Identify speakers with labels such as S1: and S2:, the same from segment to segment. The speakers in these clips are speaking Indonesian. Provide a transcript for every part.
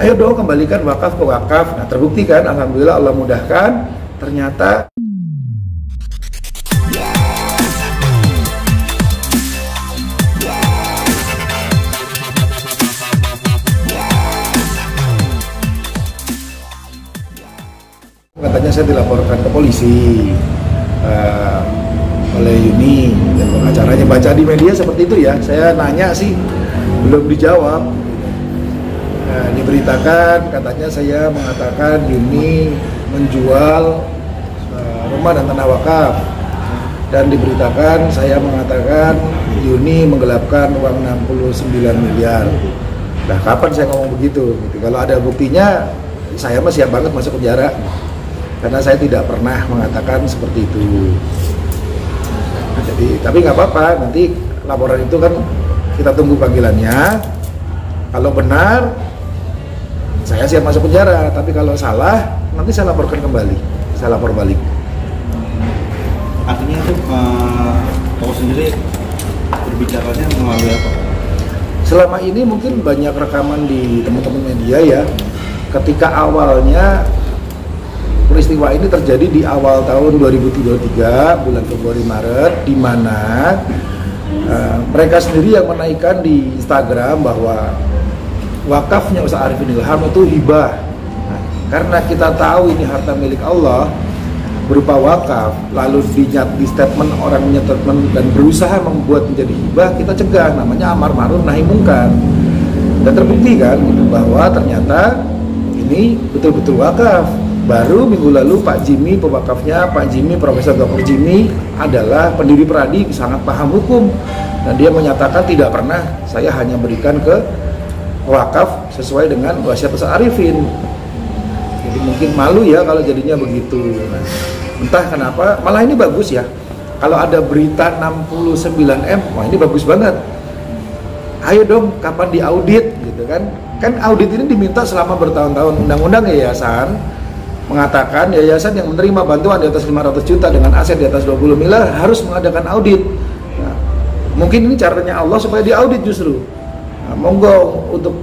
S1: Ayo dong kembalikan wakaf ke wakaf. Nah terbukti kan, alhamdulillah Allah mudahkan. Ternyata katanya saya dilaporkan ke polisi oleh Yuni dan pengacaranya. Baca di media seperti itu ya. Saya nanya sih belum dijawab. Diberitakan katanya saya mengatakan Yuni menjual rumah dan tanah wakaf, dan diberitakan saya mengatakan Yuni menggelapkan uang 69 miliar. Nah kapan saya ngomong begitu? Kalau ada buktinya saya mah siap banget masuk penjara, karena saya tidak pernah mengatakan seperti itu. Jadi tapi nggak apa-apa, nanti laporan itu kan kita tunggu panggilannya. Kalau benar saya siap masuk penjara, tapi kalau salah nanti saya laporkan kembali, saya lapor balik.
S2: Artinya itu kau sendiri berbicaranya melalui apa?
S1: Selama ini mungkin banyak rekaman di teman-teman media ya. Ketika awalnya peristiwa ini terjadi di awal tahun 2023 bulan Februari Maret, di mana mereka sendiri yang menaikkan di Instagram bahwa wakafnya Ustaz Arifin Ilham itu hibah. Nah, karena kita tahu ini harta milik Allah berupa wakaf, lalu di statement orang statement dan berusaha membuat menjadi hibah, kita cegah, namanya amar ma'ruf nahi munkar. Dan terbukti kan gitu, bahwa ternyata ini betul-betul wakaf. Baru minggu lalu Pak Jimmy, pewakafnya Pak Jimmy, Profesor Dr. Jimmy adalah pendiri Peradi, sangat paham hukum, dan dia menyatakan tidak pernah saya hanya berikan ke wakaf sesuai dengan wasiat Ustaz Arifin. Jadi mungkin malu ya kalau jadinya begitu. Nah, entah kenapa, malah ini bagus ya. Kalau ada berita 69M, wah ini bagus banget. Ayo dong, kapan diaudit gitu kan? Kan audit ini diminta selama bertahun-tahun. Undang-undang yayasan mengatakan yayasan yang menerima bantuan di atas 500 juta dengan aset di atas 20 miliar harus mengadakan audit. Nah, mungkin ini caranya Allah supaya diaudit justru. Nah, monggo untuk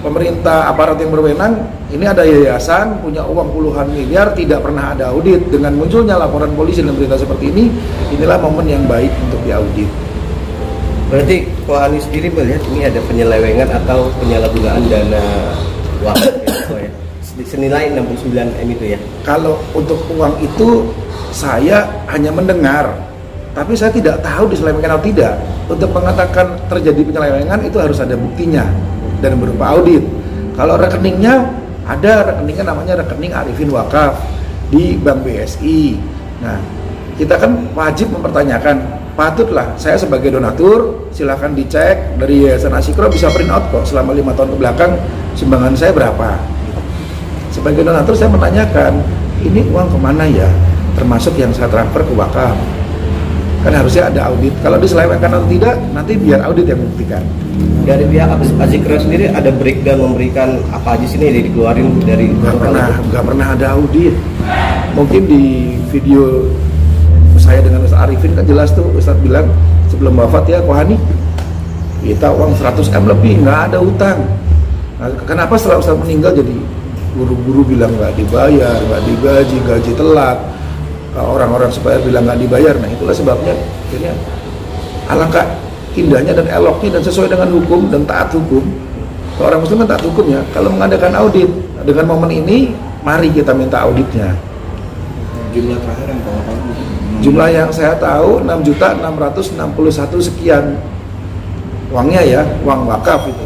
S1: pemerintah, aparat yang berwenang, ini ada yayasan punya uang puluhan miliar tidak pernah ada audit. Dengan munculnya laporan polisi dan berita seperti ini, inilah momen yang baik untuk diaudit.
S3: Berarti Ko Ani sendiri melihat ini ada penyelewengan atau penyalahgunaan dana wakaf ya, senilai 69M itu ya?
S1: Kalau untuk uang itu saya hanya mendengar, tapi saya tidak tahu diselewengkan atau tidak. Untuk mengatakan terjadi penyelewengan itu harus ada buktinya dan berupa audit. Kalau rekeningnya ada, rekeningnya namanya rekening Arifin Wakaf di Bank BSI. Nah, kita kan wajib mempertanyakan, patutlah saya sebagai donatur silahkan dicek dari Yayasan Asyikro, bisa print out kok selama 5 tahun ke belakang sumbangan saya berapa. Sebagai donatur saya menanyakan, ini uang kemana ya, termasuk yang saya transfer ke wakaf. Kan harusnya ada audit. Kalau diselewengkan atau tidak, nanti biar audit yang membuktikan.
S3: Dari pihak Asyikro sendiri ada breakdown memberikan apa aja sih nih dikeluarin dari?
S1: Nggak pernah ada audit. Mungkin di video saya dengan Ustaz Arifin kan jelas tuh, Ustaz bilang sebelum wafat ya, Kohani kita uang 100M lebih, nggak ada utang. Nah, kenapa setelah Ustaz meninggal jadi guru-guru bilang nggak dibayar, nggak digaji, gaji telat, orang-orang supaya bilang nggak dibayar. Nah itulah sebabnya akhirnya alangkah indahnya dan eloknya dan sesuai dengan hukum dan taat hukum. Orang muslim kan taat hukum ya. Kalau mengadakan audit dengan momen ini, mari kita minta auditnya.
S2: Jumlah terakhir yang kamu tahu?
S1: Jumlah yang saya tahu 6.661 sekian uangnya ya, uang wakaf itu.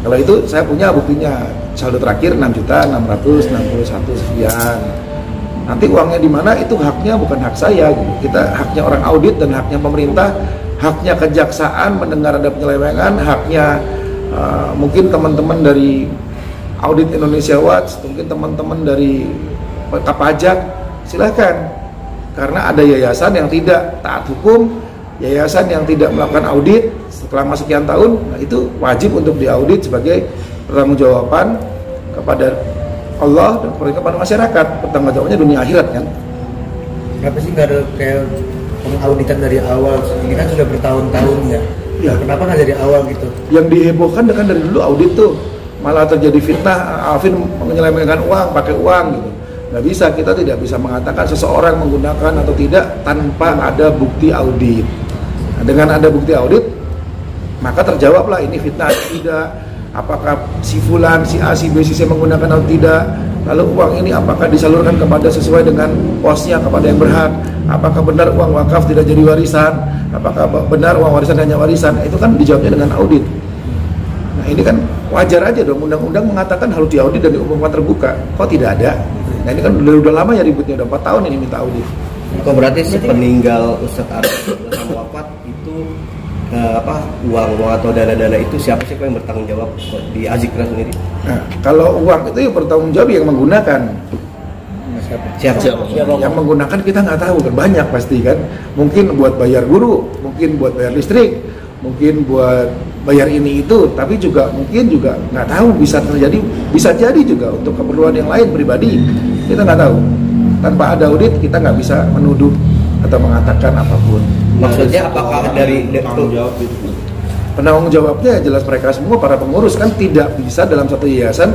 S1: Kalau itu saya punya buktinya, saldo terakhir 6.661 sekian. Nanti uangnya di mana itu haknya bukan hak saya gitu. Kita haknya orang audit dan haknya pemerintah, haknya kejaksaan mendengar ada penyelewengan, haknya mungkin teman-teman dari Audit Indonesia Watch, mungkin teman-teman dari pajak, silahkan. Karena ada yayasan yang tidak taat hukum, yayasan yang tidak melakukan audit selama sekian tahun, nah itu wajib untuk diaudit sebagai pertanggungjawaban kepada Allah dan kepada masyarakat. Pertanggungjawabannya dunia akhirat kan.
S4: Kenapa sih nggak ada kayak pengauditan dari awal? Ini kan sudah bertahun-tahun ya. Kenapa nggak dari awal gitu?
S1: Yang dihebohkan kan dari dulu audit tuh, malah terjadi fitnah, Alvin menyelewengkan uang, pakai uang gitu. Nggak bisa, kita tidak bisa mengatakan seseorang menggunakan atau tidak tanpa ada bukti audit. Nah, dengan ada bukti audit, maka terjawablah ini fitnah atau tidak, apakah si fulan, si A, si B, si C menggunakan atau tidak. Lalu uang ini apakah disalurkan kepada sesuai dengan posnya kepada yang berhak, apakah benar uang wakaf tidak jadi warisan, apakah benar uang warisan hanya warisan. Itu kan dijawabnya dengan audit. Nah ini kan wajar aja dong, undang-undang mengatakan harus diaudit dan diumumkan terbuka, kok tidak ada. Nah ini kan udah lama ya ributnya, udah 4 tahun ini minta audit.
S3: Kok berarti si peninggal Ustadz Arifin sama wafat itu uang atau dana-dana itu siapa sih yang bertanggung jawab di Azikra sendiri?
S1: Nah, kalau uang itu yang bertanggung jawab yang menggunakan.
S3: Siapa?
S1: Yang menggunakan kita nggak tahu kan, banyak pasti kan. Mungkin buat bayar guru, mungkin buat bayar listrik, mungkin buat bayar ini itu, tapi juga mungkin juga nggak tahu, bisa jadi juga untuk keperluan yang lain pribadi, kita nggak tahu. Tanpa ada audit kita nggak bisa menuduh atau mengatakan apapun.
S3: Maksudnya apakah dari
S2: tanggung jawab itu?
S1: Penanggung jawabnya jelas mereka semua, para pengurus kan tidak bisa dalam satu yayasan.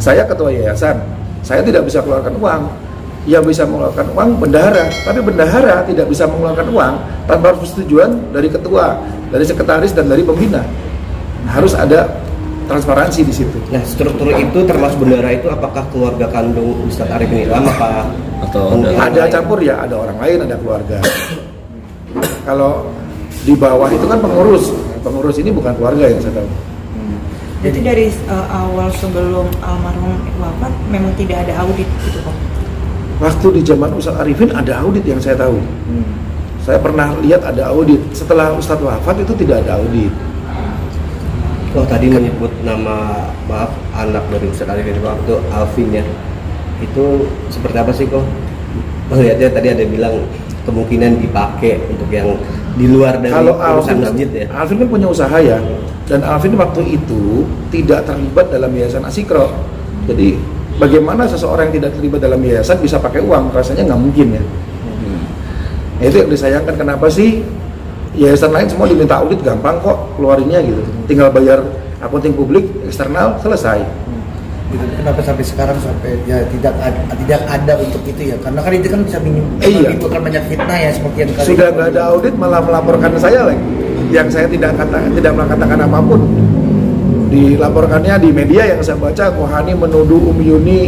S1: Saya ketua yayasan, saya tidak bisa keluarkan uang. Yang bisa mengeluarkan uang bendahara, tapi bendahara tidak bisa mengeluarkan uang tanpa persetujuan dari ketua, dari sekretaris dan dari pembina. Nah, harus ada transparansi di situ.
S3: Nah, struktur itu termasuk bendahara itu apakah keluarga kandung Ustadz Arifin Ilham apa
S5: atau
S1: ada campur ya, ada orang lain, ada keluarga. Kalau di bawah itu kan pengurus ini bukan keluarga yang saya tahu.
S6: Jadi dari awal sebelum almarhum wafat memang tidak ada audit gitu kok?
S1: Waktu di zaman Ustadz Arifin ada audit yang saya tahu. Saya pernah lihat ada audit. Setelah Ustadz wafat itu tidak ada audit.
S3: Oh tadi menyebut nama, maaf, anak dari Ustadz Arifin waktu Alvin ya. Itu seperti apa sih kok? Melihatnya tadi ada bilang kemungkinan dipakai untuk yang di luar dari urusan masjid ya.
S1: Alvin kan punya usaha ya, dan Alvin waktu itu tidak terlibat dalam yayasan Asikro. Jadi bagaimana seseorang yang tidak terlibat dalam yayasan bisa pakai uang? Rasanya nggak mungkin ya. Nah, itu yang disayangkan, kenapa sih yayasan lain semua diminta audit gampang kok keluarinnya gitu. Tinggal bayar akunting publik eksternal selesai.
S4: Gitu. Kenapa sampai sekarang sampai ya tidak ada untuk itu ya? Karena kan itu kan bisa menimbulkan banyak fitnah ya, seperti yang kali
S1: sudah nggak ada audit malah melaporkan saya lagi, yang saya tidak mengatakan apapun. Dilaporkannya di media yang saya baca, Kohani menuduh Umi Yuni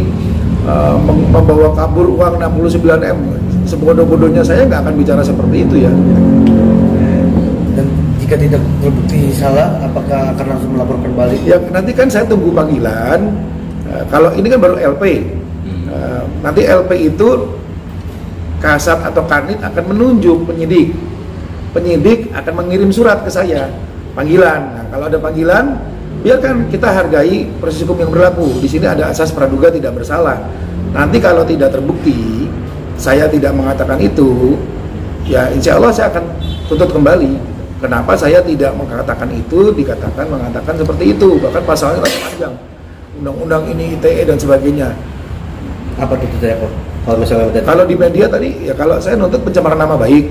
S1: membawa kabur uang 69M. Sebodoh-bodohnya saya nggak akan bicara seperti itu ya.
S4: Dan jika tidak terbukti salah, apakah akan langsung melaporkan balik?
S1: Ya nanti kan saya tunggu panggilan. Kalau ini kan baru LP, nanti LP itu Kasat atau Kanit akan menunjuk penyidik. Penyidik akan mengirim surat ke saya, panggilan. Nah, kalau ada panggilan, biarkan kita hargai proses hukum yang berlaku. Di sini ada asas praduga tidak bersalah. Nanti kalau tidak terbukti, saya tidak mengatakan itu, ya insya Allah saya akan tuntut kembali. Kenapa saya tidak mengatakan itu, mengatakan seperti itu, bahkan pasalnya lebih panjang. Undang-undang ini ITE dan sebagainya.
S3: Apa itu saya kok?
S1: Kalau di media tadi, ya kalau saya nuntut pencemaran nama baik.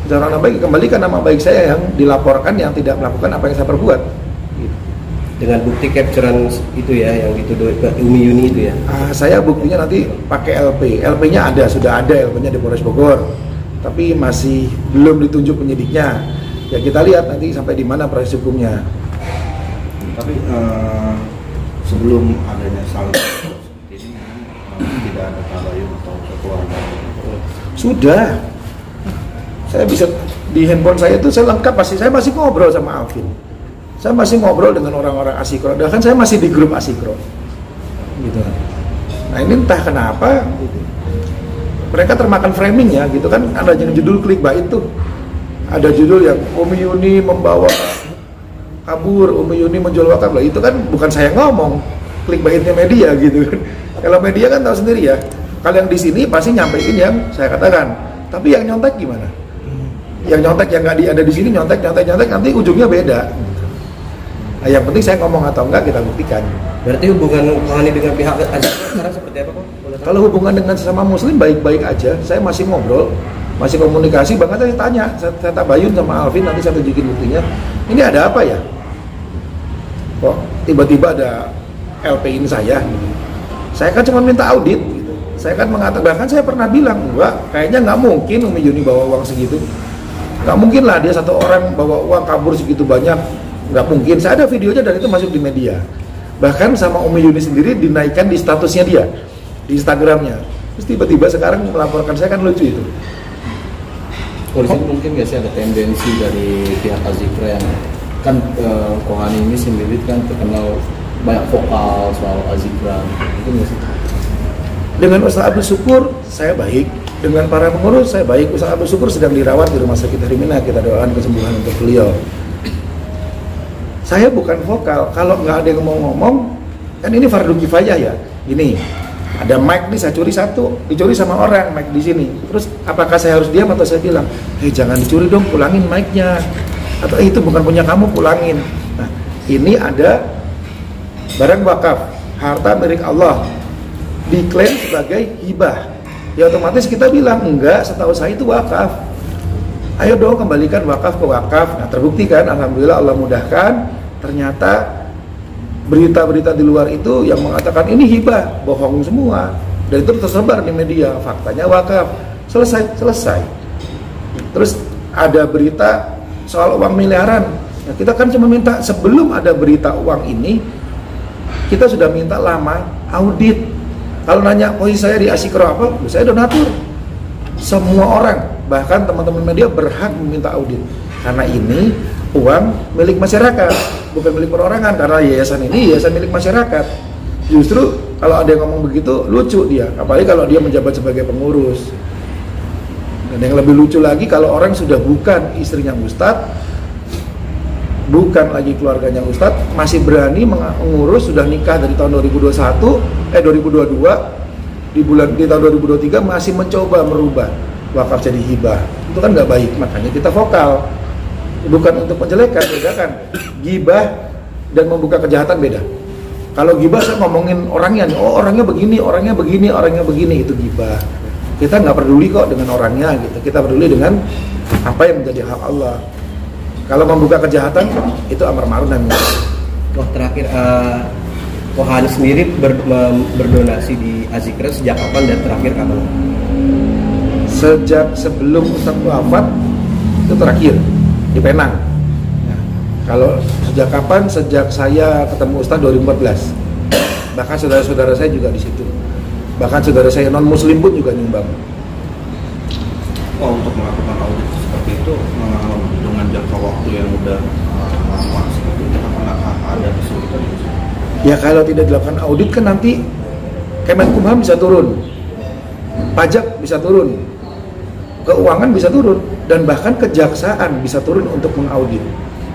S1: Pencemaran nama baik, kembalikan nama baik saya yang dilaporkan yang tidak melakukan apa yang saya perbuat.
S3: Dengan bukti capturean itu ya, yang dituduh ke Umi Yuni itu ya?
S1: Saya buktinya nanti pakai LP. LP-nya sudah ada LP-nya di Polres Bogor. Tapi masih belum ditunjuk penyidiknya. Ya kita lihat nanti sampai di mana proses hukumnya.
S2: Tapi sebelum adanya saldo seperti ini tidak ada tabayun atau keluarga.
S1: Sudah. Saya bisa di handphone saya itu saya lengkap pasti. Saya masih ngobrol sama Alvin. Saya masih ngobrol dengan orang-orang Asikro. Bahkan saya masih di grup Asikro. Gitu. Nah ini entah kenapa gitu. Mereka termakan framing ya gitu kan, ada yang judul clickbait itu. Ada judul yang Umi Yuni membawa kabur, Umi Yuni menjual wakaf. Itu kan bukan saya ngomong, clickbaitnya media gitu kan. Kalau media kan tahu sendiri ya. Kalau yang di sini pasti nyampein yang saya katakan. Tapi yang nyontek gimana? Yang nyontek yang nggak ada di sini nyontek nanti ujungnya beda. Nah, yang penting saya ngomong atau enggak kita buktikan.
S3: Berarti hubungan Kohani dengan pihak Azikra sekarang seperti apa kok?
S1: Kalau hubungan dengan sesama muslim baik-baik aja. Saya masih ngobrol, masih komunikasi. Bahkan saya tanya, saya tabayun sama Alvin, nanti saya tunjukin buktinya. Ini ada apa ya? Kok tiba-tiba ada LP-in saya gitu. Saya kan cuma minta audit gitu. Saya kan mengatakan, bahkan saya pernah bilang, enggak, kayaknya nggak mungkin Umi Yuni bawa uang segitu. Nggak mungkin lah dia satu orang bawa uang kabur segitu banyak, nggak mungkin. Saya ada videonya dan itu masuk di media. Bahkan sama Umi Yuni sendiri dinaikkan di statusnya dia, di Instagramnya. Terus tiba-tiba sekarang melaporkan saya, kan lucu itu.
S2: Polisi mungkin nggak sih ada tendensi dari pihak Azikra yang kan Kohani ini sendiri kan terkenal banyak vokal soal Azikra, itu nggak sih?
S1: Dengan Ustaz Abdul Syukur saya baik, dengan para pengurus saya baik. Ustaz Abdul Syukur sedang dirawat di Rumah Sakit Hermina, kita doakan kesembuhan untuk beliau. Saya bukan vokal, kalau nggak ada yang mau ngomong, kan ini fardu kifayah ya. Ini ada mic nih, saya curi satu, dicuri sama orang mic di sini. Terus apakah saya harus diam atau saya bilang, jangan dicuri dong, pulangin mic-nya. Atau itu bukan punya kamu, pulangin. Nah, ini ada barang wakaf, harta milik Allah, diklaim sebagai hibah. Ya otomatis kita bilang, enggak, setahu saya itu wakaf. Ayo dong kembalikan wakaf ke wakaf. Nah, terbukti kan, alhamdulillah Allah mudahkan. Ternyata berita-berita di luar itu yang mengatakan ini hibah, bohong semua. Dan itu tersebar di media, faktanya wakaf. Selesai. Terus ada berita soal uang miliaran. Nah, kita kan cuma minta, sebelum ada berita uang ini, kita sudah minta lama audit. Kalau nanya posisi saya di Asikro apa, saya donatur. Semua orang, bahkan teman-teman media berhak meminta audit. Karena ini uang milik masyarakat, bukan milik perorangan. Karena yayasan ini yayasan milik masyarakat. Justru kalau ada yang ngomong begitu, lucu dia. Apalagi kalau dia menjabat sebagai pengurus. Dan yang lebih lucu lagi, kalau orang sudah bukan istrinya Ustadz, bukan lagi keluarganya Ustadz, masih berani mengurus, sudah nikah dari tahun 2022, di tahun 2023 masih mencoba merubah wakaf jadi hibah. Itu kan nggak baik, makanya kita vokal. Bukan untuk menjelekan, beda kan. Gibah dan membuka kejahatan beda. Kalau gibah saya ngomongin orangnya nih, oh orangnya begini, itu gibah. Kita nggak peduli kok dengan orangnya gitu. Kita peduli dengan apa yang menjadi hak Allah. Kalau membuka kejahatan itu amar ma'ruf nahi munkar.
S3: Oh, terakhir Kohani sendiri berdonasi di Azikra sejak kapan dan terakhir kapan?
S1: Sejak sebelum Ustaz wafat itu terakhir di Penang. Nah, kalau sejak kapan? Sejak saya ketemu Ustaz 2014. Bahkan saudara-saudara saya juga di situ. Bahkan saudara saya non muslim pun juga nyumbang.
S2: Oh, untuk melakukan audit seperti itu dengan jangka waktu yang udah lama seperti itu, apakah ada kesulitan?
S1: Ya kalau tidak dilakukan audit kan nanti Kemenkumham bisa turun, pajak bisa turun, keuangan bisa turun, dan bahkan kejaksaan bisa turun untuk mengaudit,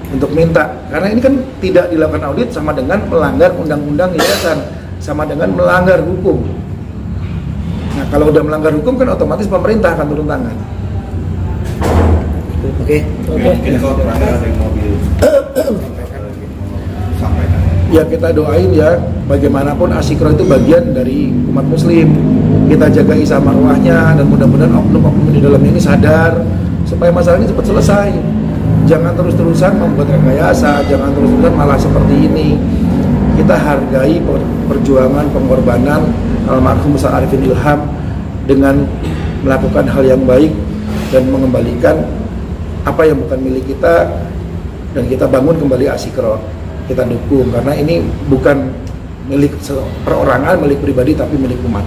S1: untuk minta. Karena ini kan tidak dilakukan audit sama dengan melanggar undang-undang yayasan, sama dengan melanggar hukum. Nah kalau udah melanggar hukum kan otomatis pemerintah akan turun tangan.
S3: Oke.
S2: Mungkin kalau terakhir ada yang mobil sampaikan.
S1: Ya kita doain ya, bagaimanapun Asikro itu bagian dari umat muslim. Kita jaga isa marwahnya dan mudah-mudahan oknum-oknum di dalamnya ini sadar supaya masalah ini cepat selesai. Jangan terus-terusan membuat rekayasa, jangan terus-terusan malah seperti ini. Kita hargai perjuangan, pengorbanan almarhum Ustaz Arifin Ilham dengan melakukan hal yang baik dan mengembalikan apa yang bukan milik kita, dan kita bangun kembali Asikro. Kita dukung karena ini bukan milik perorangan, milik pribadi, tapi milik umat.